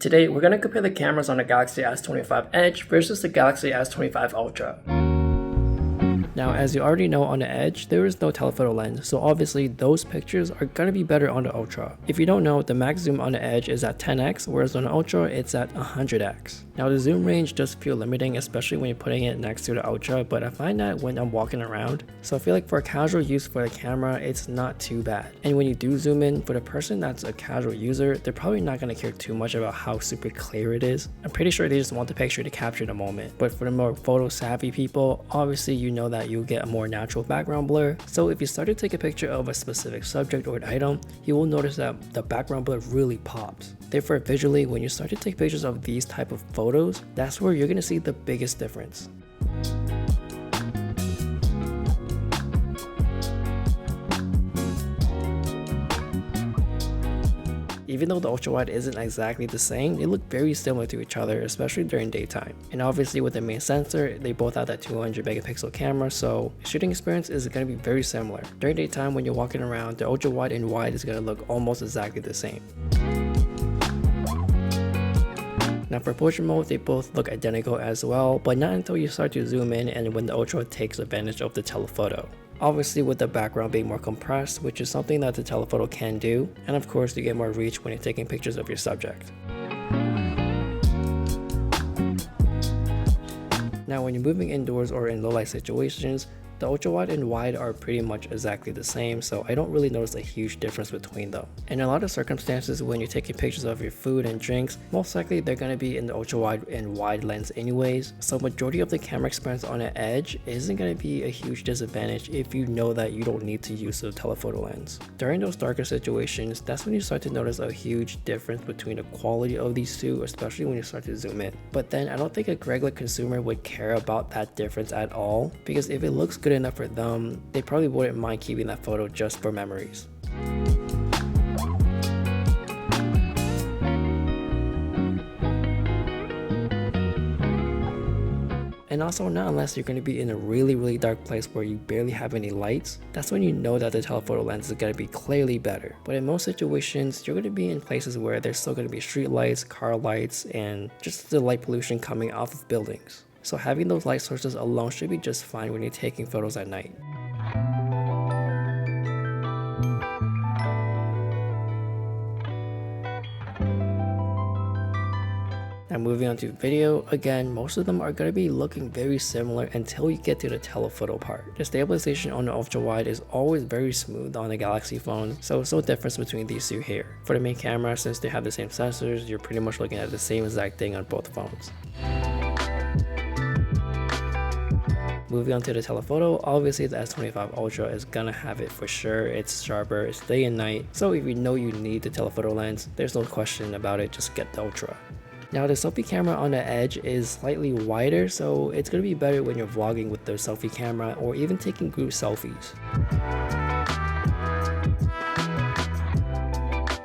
Today, we're going to compare the cameras on the Galaxy S25 Edge versus the Galaxy S25 Ultra. Now, as you already know, on the Edge, there is no telephoto lens, so obviously those pictures are going to be better on the Ultra. If you don't know, the max zoom on the Edge is at 10x, whereas on the Ultra, it's at 100x. Now, the zoom range does feel limiting, especially when you're putting it next to the Ultra, but I find that when I'm walking around, so I feel like for casual use for the camera, it's not too bad. And when you do zoom in, for the person that's a casual user, they're probably not going to care too much about how super clear it is. I'm pretty sure they just want the picture to capture the moment. But for the more photo savvy people, obviously you know that you'll get a more natural background blur. So if you start to take a picture of a specific subject or an item, you will notice that the background blur really pops. Therefore, visually, when you start to take pictures of these type of photos, that's where you're going to see the biggest difference. Even though the ultra-wide isn't exactly the same, they look very similar to each other, especially during daytime. And obviously with the main sensor, they both have that 200 megapixel camera, so the shooting experience is going to be very similar. During daytime, when you're walking around, the ultra-wide and wide is going to look almost exactly the same. Now for portrait mode, they both look identical as well, but not until you start to zoom in and when the Ultra takes advantage of the telephoto. Obviously with the background being more compressed, which is something that the telephoto can do, and of course you get more reach when you're taking pictures of your subject. Now when you're moving indoors or in low light situations, the ultra wide and wide are pretty much exactly the same, so I don't really notice a huge difference between them. In a lot of circumstances, when you're taking pictures of your food and drinks, most likely they're going to be in the ultra wide and wide lens anyways, so majority of the camera experience on an Edge isn't going to be a huge disadvantage if you know that you don't need to use the telephoto lens. During those darker situations, that's when you start to notice a huge difference between the quality of these two, especially when you start to zoom in. But then I don't think a regular consumer would care about that difference at all, because if it looks good enough for them, they probably wouldn't mind keeping that photo just for memories. And also, not unless you're going to be in a really dark place where you barely have any lights, that's when you know that the telephoto lens is going to be clearly better. But in most situations, you're going to be in places where there's still going to be street lights, car lights, and just the light pollution coming off of buildings. So having those light sources alone should be just fine when you're taking photos at night. Now moving on to video, again, most of them are going to be looking very similar until you get to the telephoto part. The stabilization on the ultra wide is always very smooth on the Galaxy phone, so there's no difference between these two here. For the main camera, since they have the same sensors, you're pretty much looking at the same exact thing on both phones. Moving on to the telephoto, obviously the S25 Ultra is gonna have it for sure. It's sharper, it's day and night, so if you know you need the telephoto lens, there's no question about it, just get the Ultra. Now the selfie camera on the Edge is slightly wider, so it's gonna be better when you're vlogging with the selfie camera or even taking group selfies.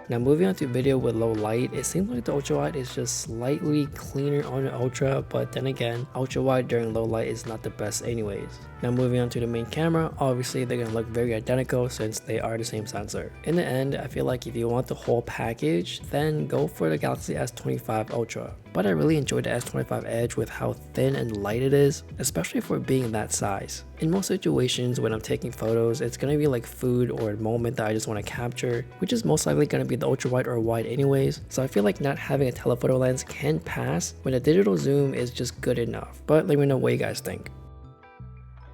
Now moving on to video with low light, it seems like the ultra wide is just slightly cleaner on the ultra, but then again, ultra wide during low light is not the best anyways. Now moving on to the main camera, obviously they're going to look very identical since they are the same sensor. In the end, I feel like if you want the whole package, then go for the Galaxy S25 Ultra. But I really enjoyed the S25 Edge with how thin and light it is, especially for being that size. In most situations when I'm taking photos, it's going to be like food or a moment that I just want to capture, which is most likely going to be the ultra wide or wide anyways, so I feel like not having a telephoto lens can pass when a digital zoom is just good enough. But let me know what you guys think.